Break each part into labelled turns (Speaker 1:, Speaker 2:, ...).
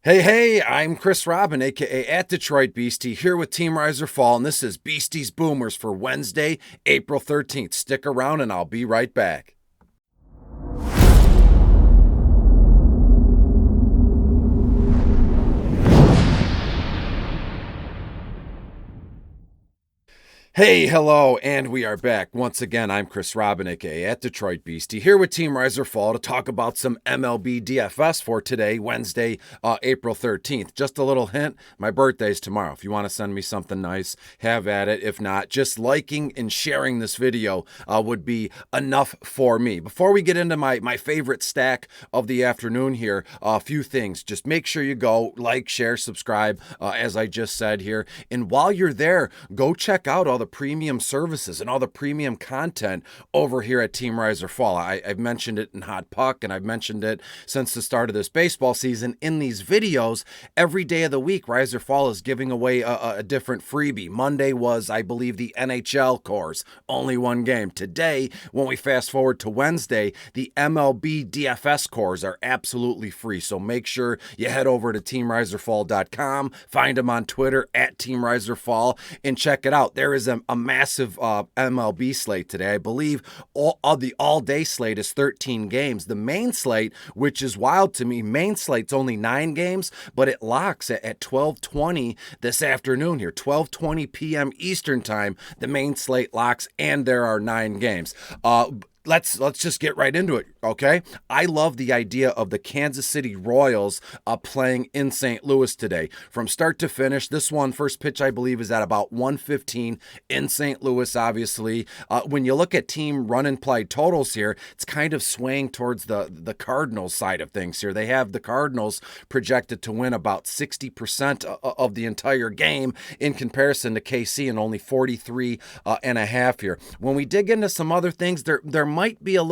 Speaker 1: Hey, I'm Chris Robin, aka at Detroit Beastie, here with Team Rise or Fall, and this is Beasties Boomers for Wednesday, April 13th. Stick around and I'll be right back. Hey, hello, and we are back. Once again, I'm Chris Robin, aka at Detroit Beastie, here with Team Rise or Fall to talk about some MLB DFS for today, Wednesday, April 13th. Just a little hint, my birthday's tomorrow. If you want to send me something nice, have at it. If not, just liking and sharing this video would be enough for me. Before we get into my favorite stack of the afternoon here, a few things. Just make sure you go like, share, subscribe, as I just said here. And while you're there, go check out all the premium services and all the premium content over here at Team Rise or Fall. I've mentioned it in Hot Puck, and I've mentioned it since the start of this baseball season in these videos. Every day of the week, Rise or Fall is giving away a different freebie. Monday was, I believe, the NHL course, only one game. Today, when we fast forward to Wednesday, the MLB DFS cores are absolutely free. So make sure you head over to teamriserfall.com, find them on Twitter at teamriserfall, and check it out. There is a massive MLB slate today. I believe the all-day slate is 13 games. The main slate, which is wild to me, main slate's only 9 games, but it locks at 12:20 this afternoon here, 12:20 p.m. Eastern time. The main slate locks, and there are 9 games. Let's just get right into it, okay? I love the idea of the Kansas City Royals playing in St. Louis today. From start to finish, this one, first pitch, I believe, is at about 1:15 in St. Louis, obviously. When you look at team run and play totals here, it's kind of swaying towards the Cardinals side of things here. They have the Cardinals projected to win about 60% of the entire game in comparison to KC, and only 43.5 here. When we dig into some other things, there might be a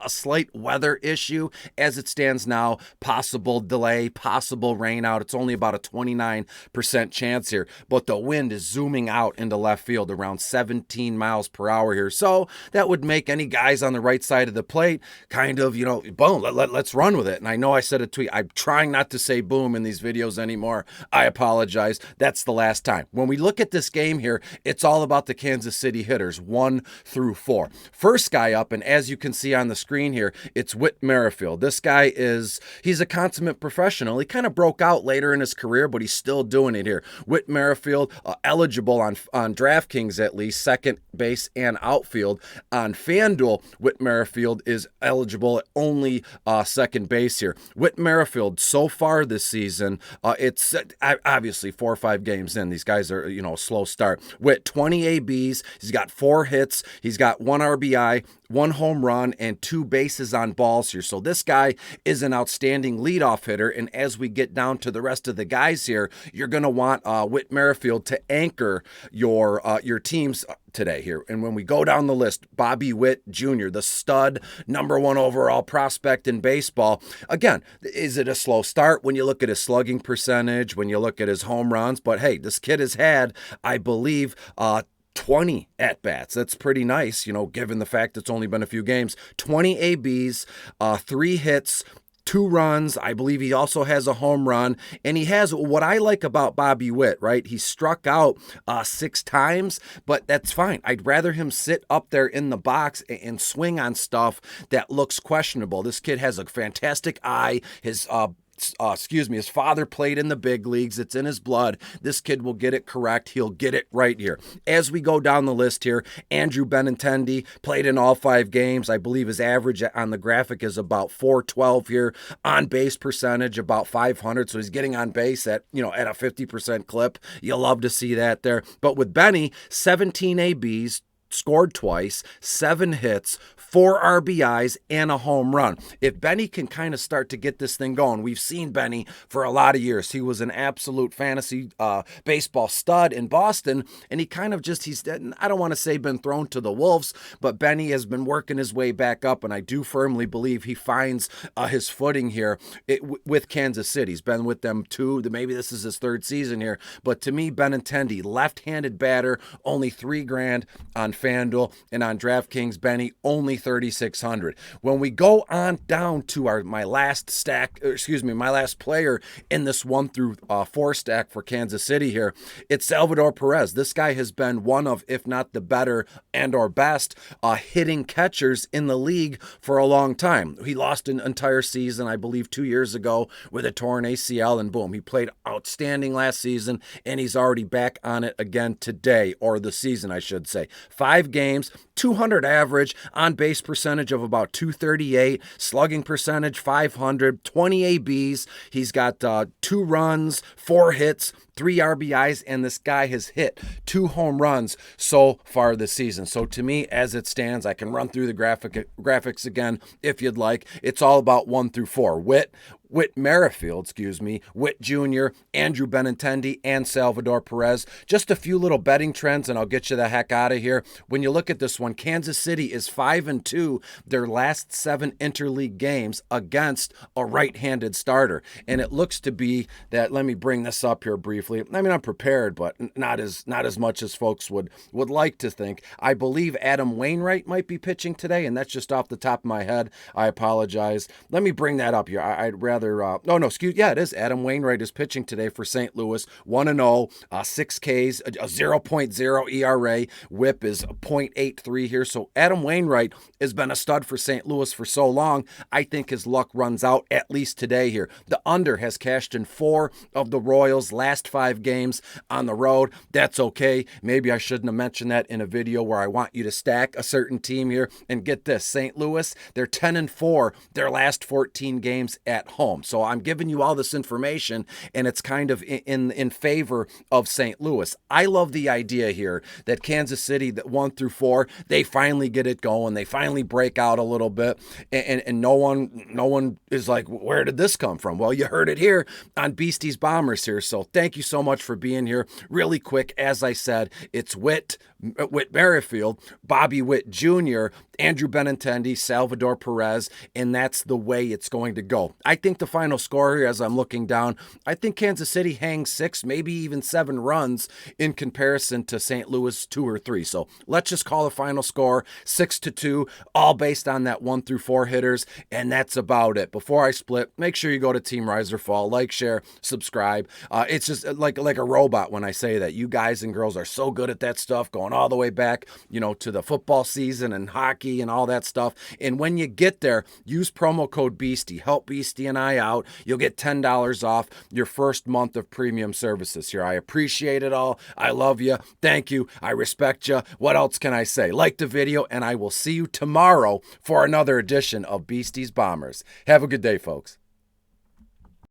Speaker 1: slight weather issue as it stands now. Possible delay, possible rain out. It's only about a 29% chance here, but the wind is zooming out into left field around 17 miles per hour here. So that would make any guys on the right side of the plate kind of, boom, let's run with it. And I know I said a tweet. I'm trying not to say boom in these videos anymore. I apologize. That's the last time. When we look at this game here, it's all about the Kansas City hitters, 1 through 4. First guy up, and as you can see on the screen here, it's Whit Merrifield. This guy he's a consummate professional. He kind of broke out later in his career, but he's still doing it here. Whit Merrifield, eligible on DraftKings at least, second base and outfield. On FanDuel, Whit Merrifield is eligible at only second base here. Whit Merrifield, so far this season, it's obviously 4 or 5 games in. These guys are, a slow start. Whit, 20 ABs. He's got 4 hits. He's got 1 RBI, 1 home run, and 2 bases on balls here. So this guy is an outstanding leadoff hitter. And as we get down to the rest of the guys here, you're going to want Whit Merrifield to anchor your teams today here. And when we go down the list, Bobby Whit Jr., the stud, #1 overall prospect in baseball. Again, is it a slow start when you look at his slugging percentage, when you look at his home runs? But hey, this kid has had, I believe, 20 at-bats. That's pretty nice, given the fact it's only been a few games. 20 ABs, 3 hits, 2 runs. I believe he also has a home run. And he has what I like about Bobby Whit, right? He struck out 6 times, but that's fine. I'd rather him sit up there in the box and swing on stuff that looks questionable. This kid has a fantastic eye. His father played in the big leagues. It's in his blood. This kid will get it correct. He'll get it right here. As we go down the list here, Andrew Benintendi played in all 5 games. I believe his average on the graphic is about 412 here. On base percentage, about 500. So he's getting on base at a 50% clip. You'll love to see that there. But with Benny, 17 ABs, scored twice, 7 hits, 4 RBIs, and a home run. If Benny can kind of start to get this thing going, we've seen Benny for a lot of years. He was an absolute fantasy baseball stud in Boston, and he kind of I don't want to say been thrown to the wolves, but Benny has been working his way back up, and I do firmly believe he finds his footing here with Kansas City. He's been with them too. Maybe this is his 3rd season here, but to me, Benintendi, left-handed batter, only $3,000 on FanDuel, and on DraftKings Benny, only 3,600. When we go on down to my last player in this 1 through 4 stack for Kansas City here, it's Salvador Perez. This guy has been one of, if not the better and or best hitting catchers in the league for a long time. He lost an entire season, I believe 2 years ago, with a torn ACL, and boom, he played outstanding last season, and he's already back on it again today, or the season, I should say. 5 games, 200 average, on base percentage of about 238, slugging percentage 500, 20 ABs. He's got 2 runs, 4 hits, 3 RBIs, and this guy has hit 2 home runs so far this season. So to me, as it stands, I can run through the graphics again if you'd like. It's all about 1 through 4. Whit Jr., Andrew Benintendi, and Salvador Perez. Just a few little betting trends, and I'll get you the heck out of here. When you look at this one, Kansas City is 5-2 their last 7 interleague games against a right-handed starter. And it looks to be that, let me bring this up here briefly. I mean, I'm prepared, but not as much as folks would like to think. I believe Adam Wainwright might be pitching today, and that's just off the top of my head. I apologize. Let me bring that up here. It is. Adam Wainwright is pitching today for St. Louis, 1-0, 6 Ks, a 0.0 ERA, whip is 0.83 here. So Adam Wainwright has been a stud for St. Louis for so long, I think his luck runs out at least today here. The under has cashed in 4 of the Royals' last 5 games on the road. That's okay. Maybe I shouldn't have mentioned that in a video where I want you to stack a certain team here. And get this, St. Louis, they're 10-4 their last 14 games at home. So I'm giving you all this information, and it's kind of in favor of St. Louis. I love the idea here that Kansas City, that 1 through 4, they finally get it going. They finally break out a little bit, and no one is like, where did this come from? Well, you heard it here on Beastie's Bombers here. So thank you so much for being here. Really quick, as I said, it's Whit Merrifield, Bobby Whit Jr., Andrew Benintendi, Salvador Perez, and that's the way it's going to go. I think the final score here, as I'm looking down, I think Kansas City hangs 6, maybe even 7 runs in comparison to St. Louis 2 or 3. So let's just call the final score 6-2, all based on that 1 through 4 hitters, and that's about it. Before I split, make sure you go to Team Rise or Fall, like, share, subscribe. It's just like a robot when I say that. You guys and girls are so good at that stuff, going all the way back, to the football season and hockey and all that stuff. And when you get there, use promo code Beastie. Help Beastie and I out. You'll get $10 off your first month of premium services here. I appreciate it all. I love you. Thank you. I respect you. What else can I say? Like the video, and I will see you tomorrow for another edition of Beastie's Bombers. Have a good day, folks.